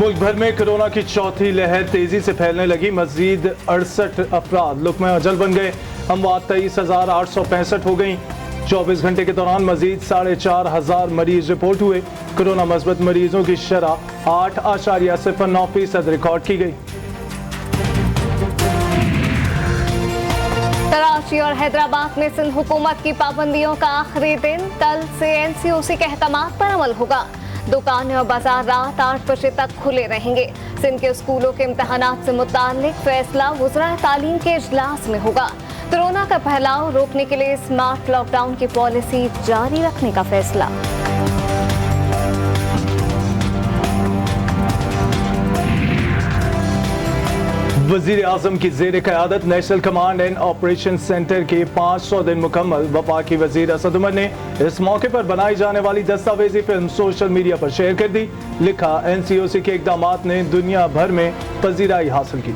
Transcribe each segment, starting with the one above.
मुल्क भर में कोरोना की चौथी लहर तेजी से फैलने लगी। मजीद 68 अफराद लुकमे अजल बन गए। अमवात 23,865 हो गई। 24 घंटे के दौरान मजीद 4,500 मरीज रिपोर्ट हुए। कोरोना मस्बत मरीजों की शरह 8.09% रिकॉर्ड की गई। कराची और हैदराबाद में सिंध हुकूमत की पाबंदियों का आखिरी दिन। कल से NCOC के अहकामात पर अमल होगा। दुकानें और बाजार रात 8 बजे तक खुले रहेंगे। सिंध के स्कूलों के इम्तहानात से मुताल्लिक फैसला वज़राए तालीम के इजलास में होगा। कोरोना का फैलाव रोकने के लिए स्मार्ट लॉकडाउन की पॉलिसी जारी रखने का फैसला। वज़ीर आज़म की ज़ेर क़यादत national command and operation centre के 500 दिन मुकम्मल। वफाकी वज़ीर असद उमर ने इस मौके पर बनाई जाने वाली दस्तावेजी फिल्म सोशल मीडिया पर शेयर कर दी। लिखा, NCOC के इक़दामात ने दुनिया भर में पज़ीराई हासिल की।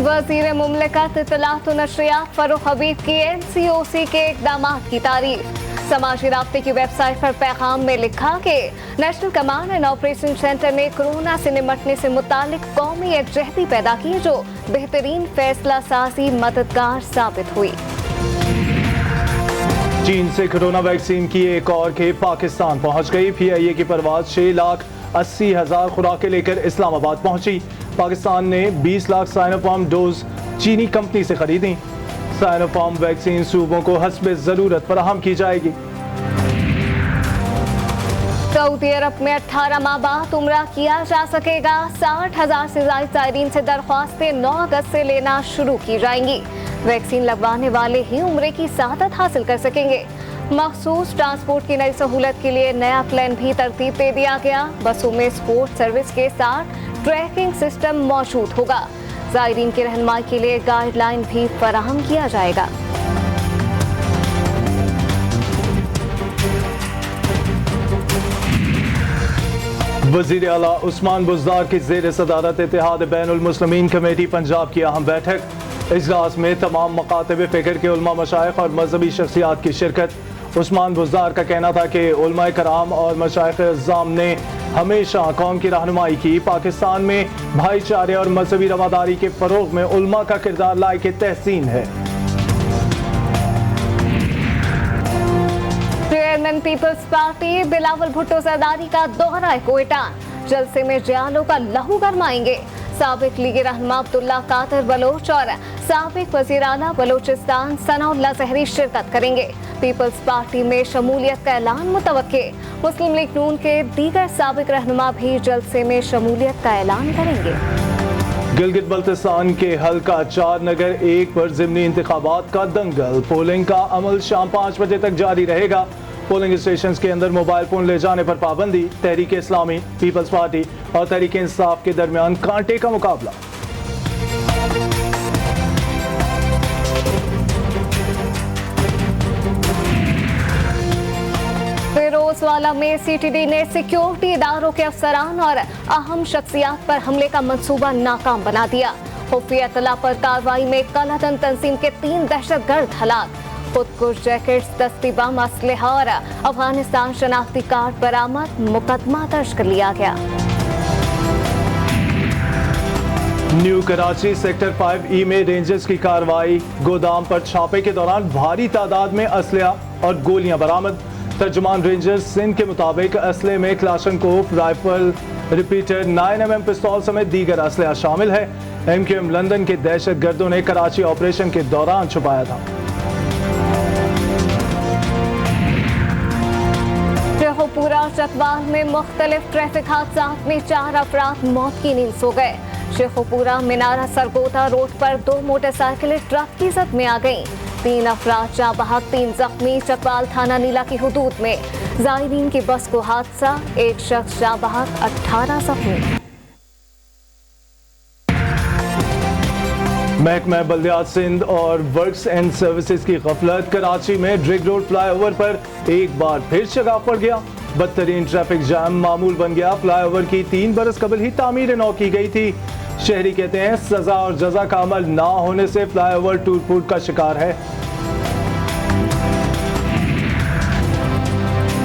वज़ीर मुमलिकत इत्तलात व नशरियात फ़ारूक हबीब की NCOC के इक़दामात की तारीफ। समाजी राब्ते की वेबसाइट पर पैगाम में लिखा कि national command and operation centre ने कोरोना से निपटने से मुतालिक कौमी यकजहती पैदा की, जो बेहतरीन फैसला साजी मददगार साबित हुई। चीन से कोरोना वैक्सीन की एक और खेप पाकिस्तान पहुंच गई। PIA की परवाज 6,80,000 खुराकें लेकर इस्लामाबाद पहुंची। पाकिस्तान ने 20 लाख साइनोफार्म डोज चीनी कंपनी से खरीदी। साइनोफार्म वैक्सीन सूबों को हस्बे जरूरत फराहम की जाएगी। सऊदी अरब में 18 माह बाद उम्रा किया जा सकेगा। 60,000 से ज्यादा ज़ायरीन से दरख्वास्तें 9 अगस्त से लेना शुरू की जाएंगी। वैक्सीन लगवाने वाले ही उम्रे की सआदत हासिल कर सकेंगे। मखसूस ट्रांसपोर्ट की नई सहूलत के लिए नया प्लान भी तरतीब दे दिया गया। बसों में स्पोर्ट सर्विस के साथ ट्रैकिंग सिस्टम मौजूद होगा। ज़ायरीन की रहनुमाई के लिए गाइडलाइन भी फराहम किया जाएगा। वज़ीर आला उस्मान बुज़दार की ज़ेर सदारत इत्तेहाद बैनुल मुस्लिमीन कमेटी पंजाब की अहम बैठक। इजलास में तमाम मकातब फ़िक्र के उलमा, मशाइख और मजहबी शख्सियात की शिरकत। उस्मान बुज़दार का कहना था कि उलमाए कराम और मशाइख अज़्ज़ाम ने हमेशा कौम की रहनुमाई की। पाकिस्तान में भाईचारे और मजहबी रवादारी के फ़रोग़ में उलमा का किरदार लायक तहसीन है। चेयरमैन पीपल्स पार्टी बिलावल भुट्टो ज़रदारी का दोहरा कोयटा। जलसे में जियालों का लहू गरमाएंगे। साबिक लीगी रहनुमा अब्दुल्ला कादर बलोच और साबिक वज़ीर आला बलोचिस्तान सनाउल्लाह ज़हरी शिरकत करेंगे। पीपल्स पार्टी में शमूलियत का ऐलान मुतवक्के। मुस्लिम लीग नून के दीगर साबिक रहनुमा भी जलसे में शमूलियत का ऐलान करेंगे। गिलगित बल्तिस्तान के हल्का 4 नगर 1 पर ज़िमनी इंतखाबात का दंगल। पोलिंग का अमल शाम 5 बजे तक जारी रहेगा। पोलिंग स्टेशन के अंदर मोबाइल फोन ले जाने पर पाबंदी। तहरीक इस्लामी, पीपल्स पार्टी और तहरीक इंसाफ के दरमियान कांटे का मुकाबला। फिरोजवाला में CTD ने सिक्योरिटी इदारों के अफसरान और अहम शख्सियात पर हमले का मंसूबा नाकाम बना दिया। खुफिया इत्तला पर कार्रवाई में कलहतन तंजीम के 3 दहशतगर्द हलाक। खुदकुश जैकेट्स, दस्ती बम, असलहा और अफगानिस्तान शनाख्ती कार्ड बरामद। मुकदमा दर्ज कर लिया गया। न्यू कराची सेक्टर 5E में रेंजर्स की कार्रवाई। गोदाम पर छापे के दौरान भारी तादाद में असलहा और गोलियां बरामद। तर्जुमान रेंजर्स सिंध के मुताबिक असले में क्लाशनकोफ राइफल, रिपीटर, 9mm पिस्तौल समेत दीगर असलहा शामिल है। MQM लंदन के दहशत गर्दों ने कराची ऑपरेशन के दौरान छुपाया था। शेखोपुरा और चकवाल में मुख्तलिफ ट्रैफिक हादसात में 4 अफराद मौत की नींद सो गए। शेखोपुरा मीनारा सरगोदा रोड पर 2 मोटरसाइकिलें ट्रक की जद में आ गईं। 3 अफराद जाँ बहक, 3 जख्मी। चकवाल थाना नीला की हुदूद में ज़ायरीन की बस को हादसा। 1 शख्स जाँ बहक, 18 जख्मी। महकमा बल्दियात सिंध और वर्क्स एंड सर्विसेज की गफलत। कराची में ड्रिग रोड फ्लाईओवर पर एक बार फिर शगाफ पड़ गया। बदतरीन ट्रैफिक जाम मामूल बन गया। फ्लाईओवर की 3 बरस कबल ही तामीर नौ की गई थी। शहरी कहते हैं सजा और जजा का अमल ना होने से फ्लाईओवर टूट फूट का शिकार है।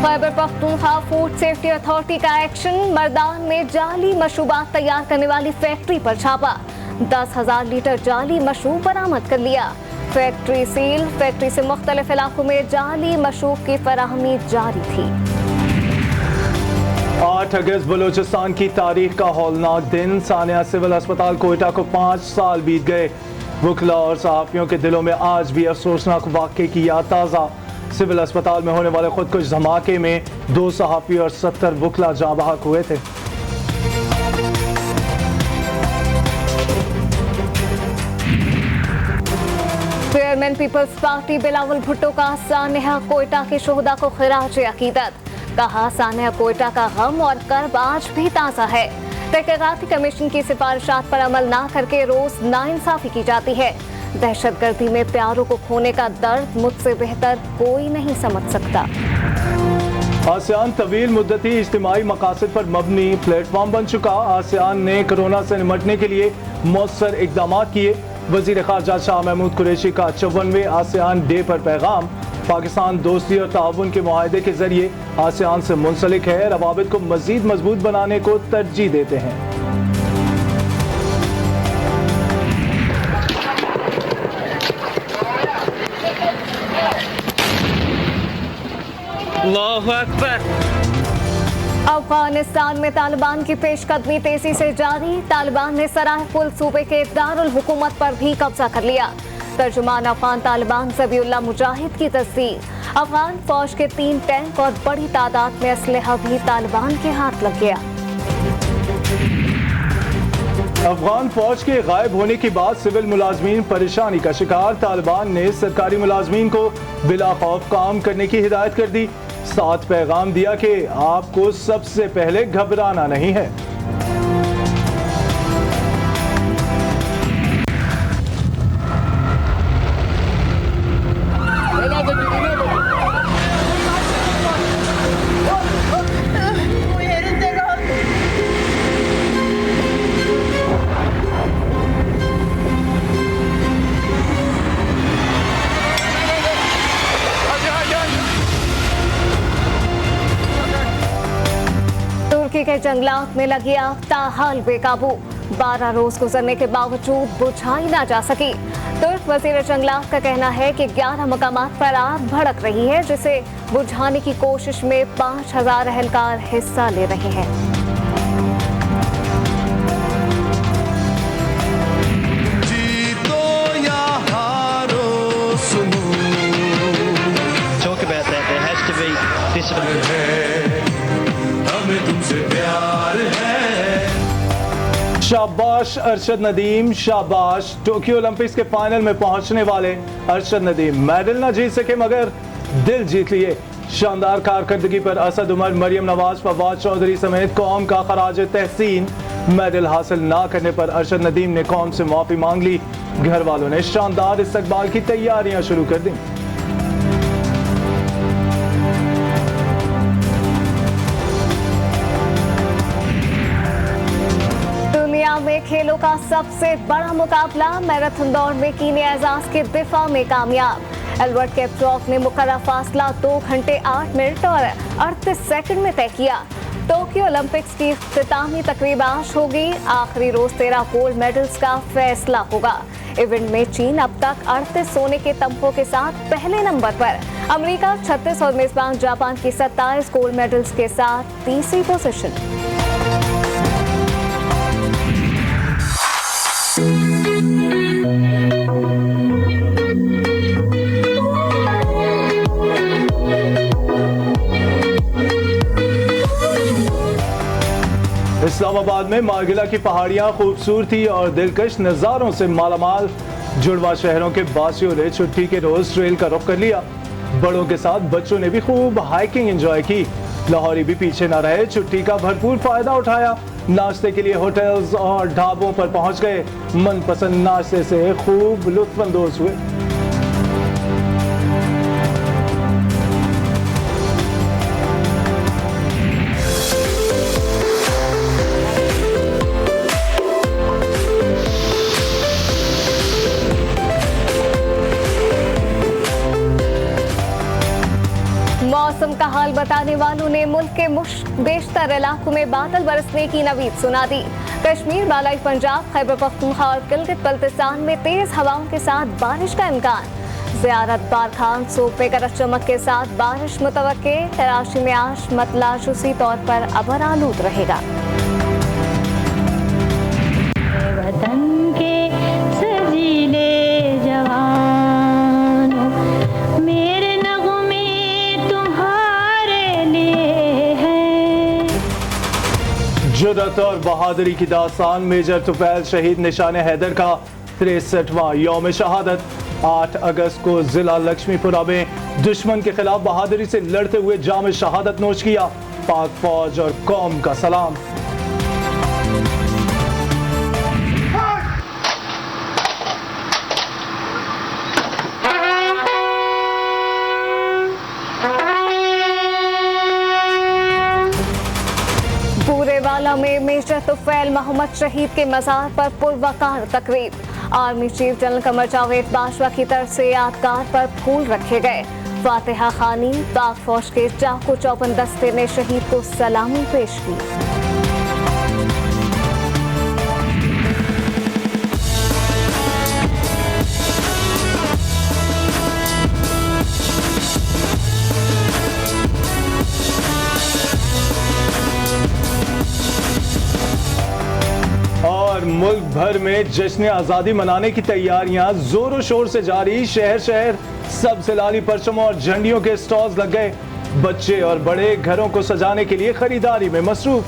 Khyber Pakhtunkhwa food safety authority का एक्शन, मर्दान में जाली मशरूबात तैयार करने वाली फैक्ट्री पर छापा, 10,000 लीटर जाली मशरूब बरामद कर लिया। फैक्ट्री सील, फैक्ट्री से मुख्तलिफ इलाकों में जाली मशरूब की फराहमी जारी थी। 8 अगस्त बलूचिस्तान की तारीख का हौलनाक दिन। सानिया सिविल अस्पताल कोयटा को 5 साल बीत गए। वकला और सहाफ़ियों के दिलों में आज भी अफसोसनाक वाक़े की याद ताज़ा। सिविल अस्पताल में होने वाले खुदकुश धमाके में 2 सहाफ़ी और 70 वकला जाँ बहक हुए थे। चेयरमैन पीपल्स पार्टी बिलावल भुट्टो का सानिया कोयटा के शोहदा को खिराज अकीदत, कहा सानिया कोयटा का गम और कर्ब आज भी ताज़ा है। तहकीकाती कमीशन की सिफारिशात पर अमल ना करके रोज नाइंसाफी की जाती है। दहशतगर्दी में प्यारों को खोने का दर्द मुझसे बेहतर कोई नहीं समझ सकता। आसियान तवील मुद्दती इज्तिमाई मकासद पर मबनी प्लेटफॉर्म बन चुका। आसियान ने कोरोना से निमटने के लिए मौसर इकदाम किए। वजीर खारजा शाह महमूद कुरैशी का 54वें आसियान डे पर पैगाम, पाकिस्तान दोस्ती और ताउन के मुआहदे के जरिए आसियान से मुंसलिक है, रवाबित को मजीद मजबूत बनाने को तरजीह देते हैं। अल्लाहु अकबर। अफगानिस्तान में तालिबान की पेशकदमी तेजी से जारी। तालिबान ने सराय पुल सूबे के दारुल हुकूमत पर भी कब्जा कर लिया। तर्जुमान अफगान तालिबान ज़बीउल्लाह मुजाहिद की तस्दीक, अफगान फौज के 3 टैंक और बड़ी तादाद में असलहा भी तालिबान के हाथ लग गया। अफगान फौज के गायब होने के बाद सिविल मुलाजमीन परेशानी का शिकार। तालिबान ने सरकारी मुलाजमीन को बिला खौफ काम करने की हिदायत कर दी। साथ पैगाम दिया कि आपको सबसे पहले घबराना नहीं है। तुर्की के जंगलात में लगी आग ताहाल बेकाबू, 12 रोज गुजरने के बावजूद बुझाई ना जा सकी। तुर्क वजीर जंगलात का कहना है कि 11 मकामात पर आग भड़क रही है, जिसे बुझाने की कोशिश में 5000 एहलकार हिस्सा ले रहे हैं। शाबाश अरशद नदीम, शाबाश। टोक्यो ओलंपिक्स के फाइनल में पहुंचने वाले अरशद नदीम मेडल न जीत सके मगर दिल जीत लिए। शानदार कारकर्दगी पर असद उमर, मरियम नवाज, फवाद चौधरी समेत कौम का खराज तहसीन। मेडल हासिल ना करने पर अरशद नदीम ने कौम से माफी मांग ली। घर वालों ने शानदार इस्तकबाल की तैयारियां शुरू कर दी। में खेलों का सबसे बड़ा मुकाबला, मैराथन दौड़ में कीनिया एजाज के दिफा में कामयाब। एल्बर्ट केपचॉक ने मुकर्रर फासला 2 घंटे 8 मिनट और 38 सेकंड में तय किया। टोक्यो ओलंपिक्स की इख्तितामी तकरीब आज होगी। आखिरी रोज 13 गोल्ड मेडल्स का फैसला होगा। इवेंट में चीन अब तक 38 सोने के तमगों के साथ पहले नंबर पर, अमेरिका 36 और मेजबान जापान की 27 गोल्ड मेडल्स के साथ तीसरी पोजीशन। इस्लामाबाद में मार्गिला की पहाड़ियां खूबसूरती और दिलकश नज़ारों से मालामाल। जुड़वा शहरों के बासियों ने छुट्टी के रोज ट्रेल का रुख कर लिया। बड़ों के साथ बच्चों ने भी खूब हाइकिंग एंजॉय की। लाहौरी भी पीछे न रहे, छुट्टी का भरपूर फायदा उठाया। नाश्ते के लिए होटल्स और ढाबों पर पहुंच गए। मनपसंद नाश्ते से खूब लुत्फानंदोज हुए। मौसम का हाल बताने वालों ने मुल्क के बेशतर इलाकों में बादल बरसने की नवीद सुना दी। कश्मीर, बालाई पंजाब, खैबर पख्तूनख्वा और गिलगित बल्तिस्तान में तेज हवाओं के साथ बारिश का इम्कान। ज़ियारत बारखान सूबे में गरज चमक के साथ बारिश मुतवक्के। कराची में आज मतलाश उसी तौर पर अबर आलूद रहेगा। वतन के सजीले जवानों, मेरे नगमे तुम्हारे लिए हैं। जुर्रत और बहादुरी की दास्तान। मेजर तुफैल शहीद निशान हैदर का 63वां यौम शहादत। 8 अगस्त को जिला लक्ष्मीपुरा में दुश्मन के खिलाफ बहादुरी से लड़ते हुए जाम शहादत नोश किया। पाक फौज और कौम का सलाम। बूरेवाला में मेजर तुफैल मोहम्मद शहीद के मज़ार पर पुरवकार तकरीब। Army chief general Qamar Javed Bajwa की तरफ से यादगार पर फूल रखे गए। फातिहा खानी, पाक फौज के चाकू चौबंद दस्ते ने शहीद को सलामी पेश की। और मुल्क भर में जश्न आज़ादी मनाने की तैयारियां जोरों शोर से जारी। शहर शहर सबसे लाली परचमों और झंडियों के स्टॉल्स लग गए। बच्चे और बड़े घरों को सजाने के लिए खरीदारी में मसरूफ।